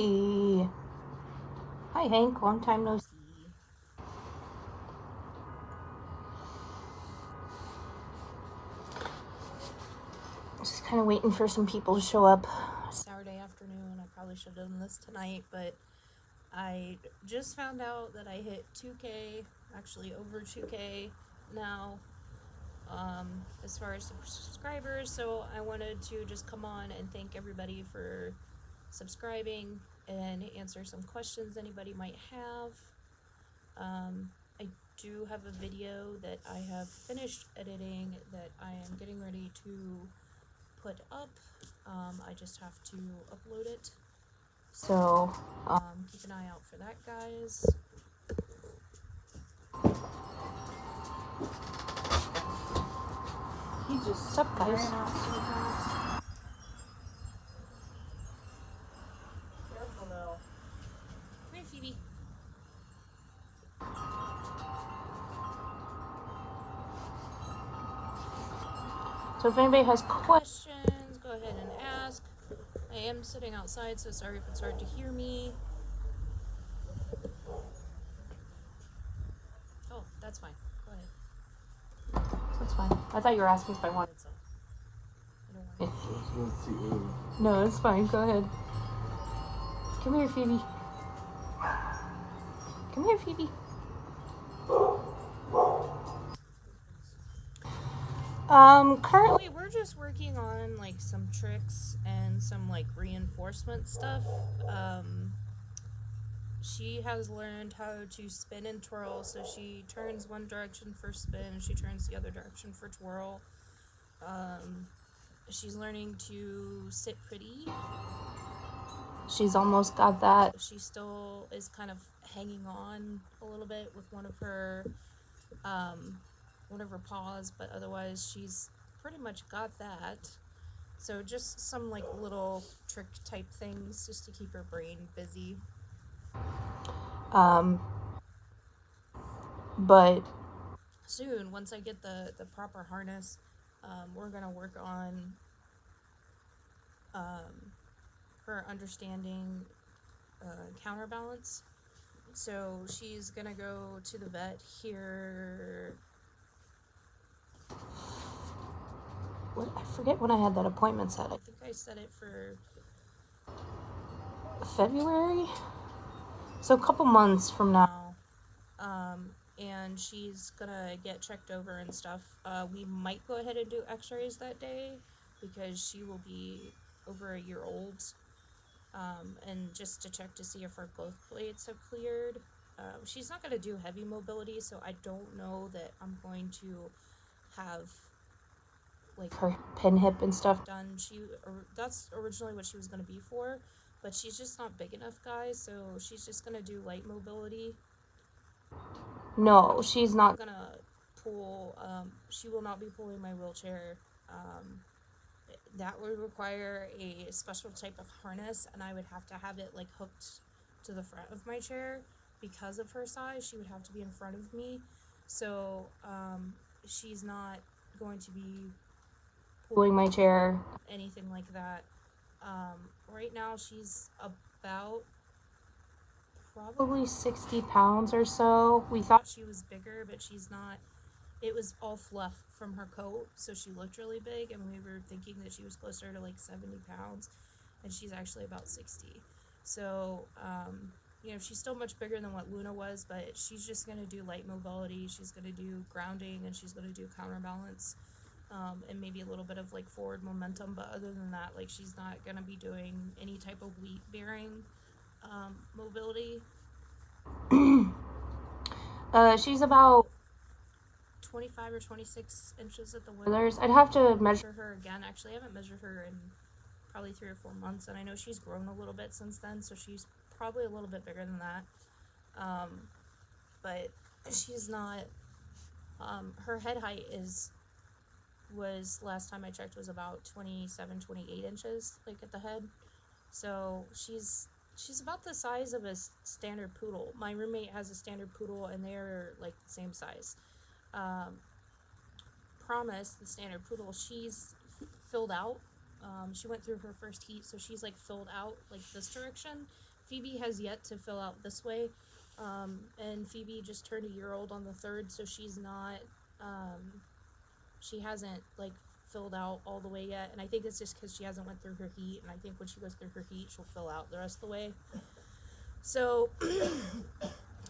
Hi. Hi, Hank. Long time no see. Just kind of waiting for some people to show up. Saturday afternoon. I probably should have done this tonight, but I just found out that I hit 2K, actually over 2K now, as far as subscribers. So I wanted to just come on and thank everybody for subscribing and answer some questions anybody might have. I do have a video that I have finished editing that I am getting ready to put up. I just have to upload it. So, keep an eye out for that, guys. He just What's up, guys? ran out so fast. Careful now. Come here, Phoebe. So if anybody has questions, go ahead and ask. I am sitting outside, so sorry if it's hard to hear me. Oh, that's fine. Go ahead. That's fine. I thought you were asking if I wanted some. I don't want it. No, it's fine. Go ahead. Come here, Phoebe. Come here, Phoebe. Currently we're just working on like some tricks and some like reinforcement stuff. She has learned how to spin and twirl, so she turns one direction for spin, she turns the other direction for twirl. She's learning to sit pretty. She's almost got that. She still is kind of hanging on a little bit with one of her paws, but otherwise she's pretty much got that. So just some like little trick type things just to keep her brain busy. But soon, once I get the proper harness, we're gonna work on her understanding counterbalance. So she's gonna go to the vet here. I forget when I had that appointment set. I think I set it for February, so a couple months from now. And she's gonna get checked over and stuff. We might go ahead and do x-rays that day because she will be over a year old. And just to check to see if her growth plates have cleared. She's not gonna do heavy mobility, so I don't know that I'm going to have like her pin hip and stuff done. That's originally what she was gonna be for, but she's just not big enough, guys, so she's just gonna do light mobility. No, she's not gonna pull, she will not be pulling my wheelchair. That would require a special type of harness, and I would have to have it like hooked to the front of my chair. Because of her size, she would have to be in front of me. So, she's not going to be pulling my chair, anything like that. Right now she's about probably 60 pounds or so. We thought she was bigger, but she's not. It was all fluff from her coat, so she looked really big, and we were thinking that she was closer to like 70 pounds, and she's actually about 60. So, she's still much bigger than what Luna was, but she's just going to do light mobility, she's going to do grounding, and she's going to do counterbalance, and maybe a little bit of like forward momentum, but other than that, like she's not going to be doing any type of weight bearing mobility. She's about 25 or 26 inches at the withers. I'd have to measure her again. Actually, I haven't measured her in probably 3 or 4 months, and I know she's grown a little bit since then, so she's probably a little bit bigger than that. But she's not. Her head height was last time I checked was about 27, 28 inches, like at the head. So she's about the size of a standard poodle. My roommate has a standard poodle, and they're like the same size. Promise, the standard poodle, she's filled out. She went through her first heat, so she's like filled out like this direction, Phoebe has yet to fill out this way. And Phoebe just turned a year old on the 3rd, so she's not, she hasn't, like, filled out all the way yet. And I think it's just because she hasn't went through her heat, and I think when she goes through her heat, she'll fill out the rest of the way. So,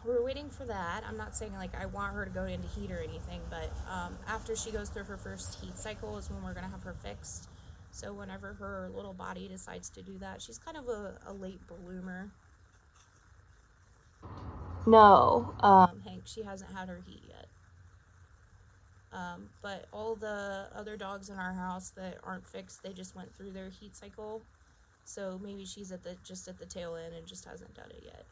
we're waiting for that. I'm not saying, like, I want her to go into heat or anything, but, after she goes through her first heat cycle is when we're gonna have her fixed. So whenever her little body decides to do that, she's kind of a late bloomer. No. Hank, she hasn't had her heat yet. But all the other dogs in our house that aren't fixed, they just went through their heat cycle. So maybe she's just at the tail end and just hasn't done it yet.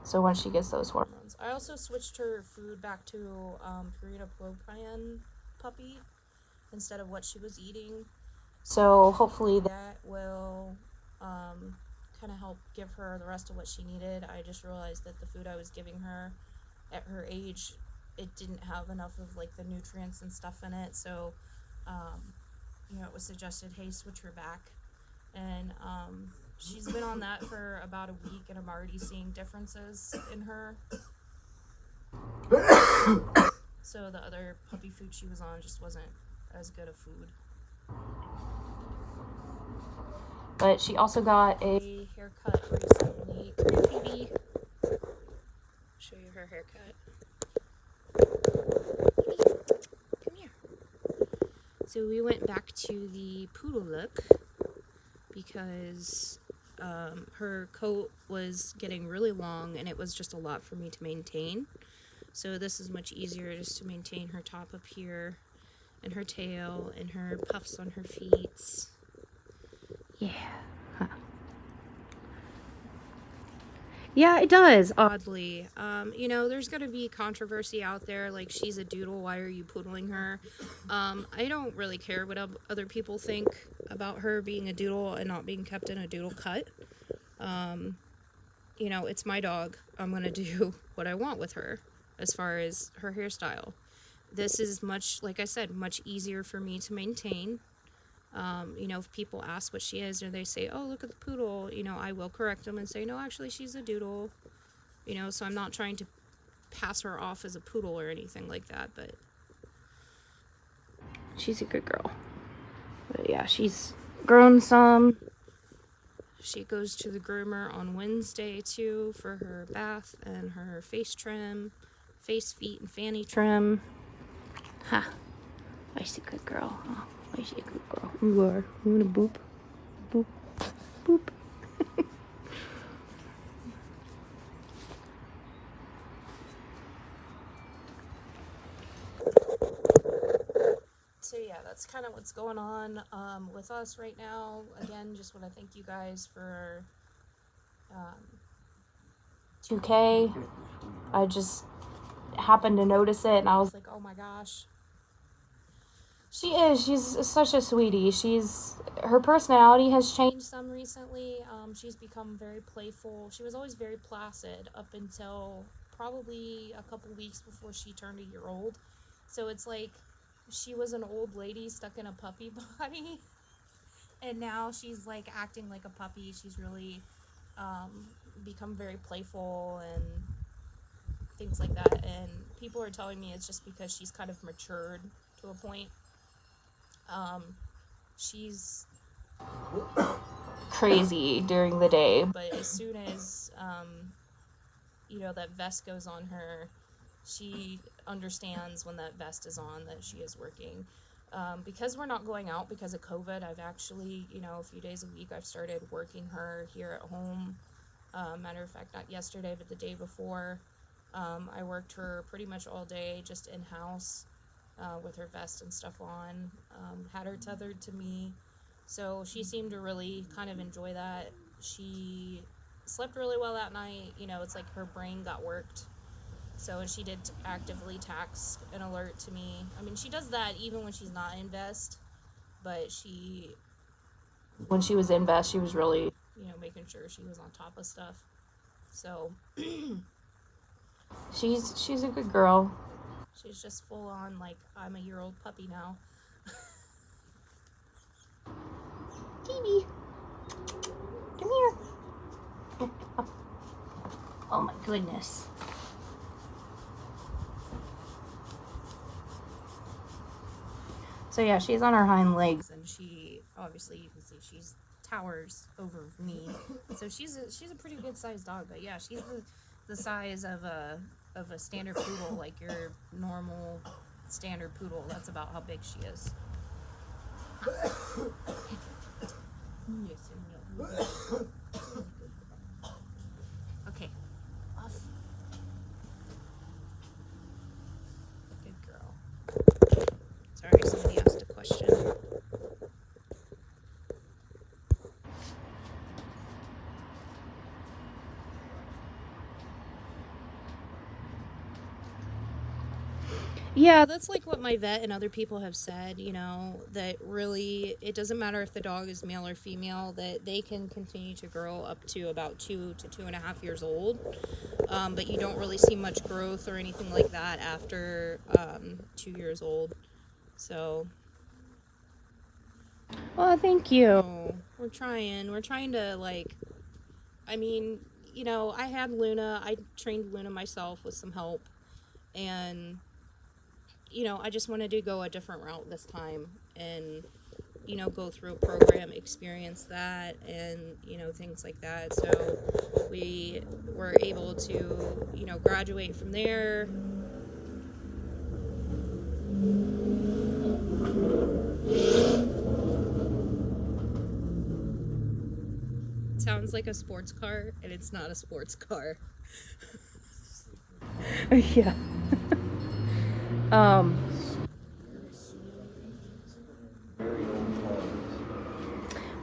So when she gets those hormones. I also switched her food back to Purina Pro Plan puppy instead of what she was eating. So hopefully that will kind of help give her the rest of what she needed. I just realized that the food I was giving her at her age, it didn't have enough of like the nutrients and stuff in it. So, it was suggested, hey, switch her back. And she's been on that for about a week, and I'm already seeing differences in her. So the other puppy food she was on just wasn't as good of food. But she also got a haircut recently. Come here, Phoebe. Show you her haircut. Come here. So we went back to the poodle look because her coat was getting really long and it was just a lot for me to maintain. So this is much easier just to maintain her top up here and her tail and her puffs on her feet. Yeah. Huh. Yeah, it does, oddly. There's going to be controversy out there, like, she's a doodle, why are you poodling her? I don't really care what other people think about her being a doodle and not being kept in a doodle cut. It's my dog. I'm going to do what I want with her as far as her hairstyle. This is like I said, much easier for me to maintain. If people ask what she is or they say, oh, look at the poodle, I will correct them and say, no, actually she's a doodle, so I'm not trying to pass her off as a poodle or anything like that, but she's a good girl. But yeah, she's grown some. She goes to the groomer on Wednesday too for her bath and her face trim, face, feet, and fanny trim. Ha. She's a good girl. Oh. Why is she a good girl? You are. You wanna boop? Boop. Boop. So yeah, that's kind of what's going on with us right now. Again, just want to thank you guys for 2K. I just happened to notice it and I was like, oh my gosh. She is. She's such a sweetie. Her personality has changed some recently. She's become very playful. She was always very placid up until probably a couple weeks before she turned a year old. So it's like she was an old lady stuck in a puppy body. And now she's like acting like a puppy. She's really become very playful and things like that. And people are telling me it's just because she's kind of matured to a point. She's crazy during the day. But as soon as, that vest goes on her, she understands when that vest is on that she is working. Because we're not going out because of COVID, I've actually, a few days a week, I've started working her here at home. Matter of fact, not yesterday, but the day before. I worked her pretty much all day just in-house. With her vest and stuff on, had her tethered to me, so she seemed to really kind of enjoy that. She slept really well that night. It's like her brain got worked, so she did actively text and alert to me. I mean, she does that even when she's not in vest, but when she was in vest, she was really making sure she was on top of stuff. So she's a good girl. She's just full on, like, I'm a year-old puppy now. Phoebe, come here. Oh my goodness. So yeah, she's on her hind legs, and she, obviously you can see she's towers over me. So she's a pretty good sized dog, but yeah, she's the size of a standard poodle, like your normal standard poodle. That's about how big she is. Okay, off. Good girl. Sorry, somebody asked a question. Yeah, that's like what my vet and other people have said, you know, that really it doesn't matter if the dog is male or female, that they can continue to grow up to about 2 to 2.5 years old. But you don't really see much growth or anything like that after 2 years old. So. well, thank you. Oh, we're trying to, like, I mean, you know, I had Luna. I trained Luna myself with some help. And, you know, I just wanted to go a different route this time and, you know, go through a program, experience that, and, you know, things like that. So we were able to, you know, graduate from there. It sounds like a sports car, and it's not a sports car. Yeah.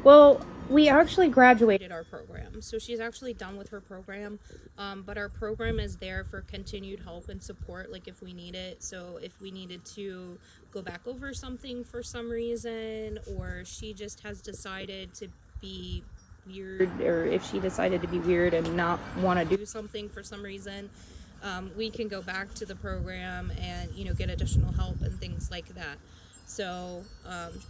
Well, we actually graduated Our program, so she's actually done with her program, but our program is there for continued help and support, like if we need it. So if we needed to go back over something for some reason, or she just has decided to be weird, or if she decided to be weird and not want to do something for some reason, we can go back to the program and, you know, get additional help and things like that. So,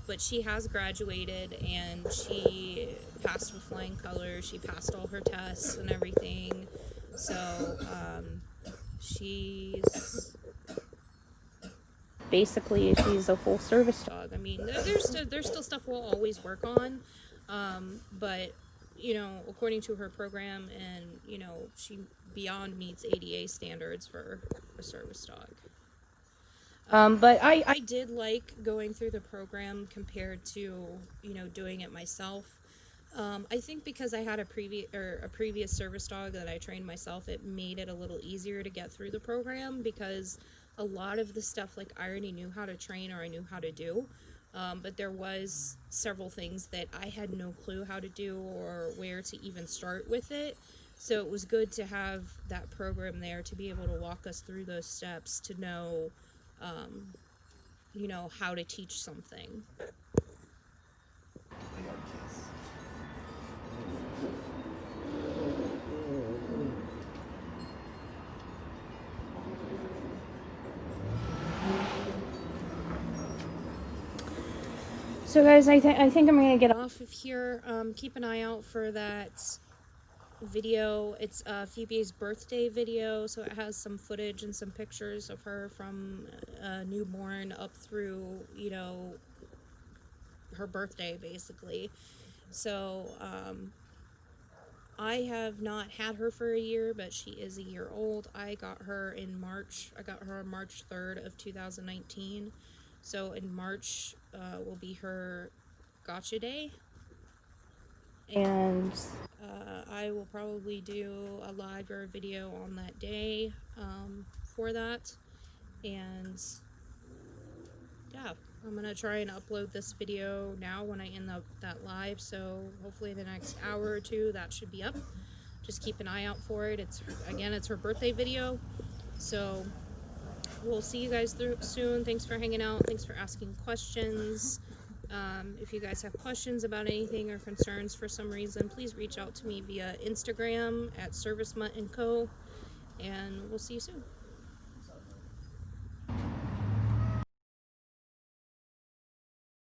but she has graduated and she passed with flying colors. She passed all her tests and everything. So, she's basically she's a full service dog. I mean, there's still stuff we'll always work on, but, you know, according to her program, and, you know, she beyond meets ADA standards for a service dog. But I did like going through the program compared to, you know, doing it myself. I think because I had a previous service dog that I trained myself, it made it a little easier to get through the program, because a lot of the stuff, like, I already knew how to train or I knew how to do. But there was several things that I had no clue how to do or where to even start with it. So it was good to have that program there to be able to walk us through those steps to know, you know, how to teach something. so guys, I think I'm gonna get Off of here. Keep an eye out for that video. It's Phoebe's birthday video, so it has some footage and some pictures of her from newborn up through, you know, her birthday, basically. So I have not had her for a year, but she is a year old. I got her in March. I got her on March 3rd of 2019. So in March will be her gotcha day. and I will probably do a live or a video on that day for that. And yeah, I'm going to try and upload this video now when I end that live. So hopefully the next hour or two that should be up. Just keep an eye out for it. It's her birthday video. So we'll see you guys soon. Thanks for hanging out. Thanks for asking questions. If you guys have questions about anything or concerns for some reason, please reach out to me via Instagram at ServiceMutt & Co. And we'll see you soon.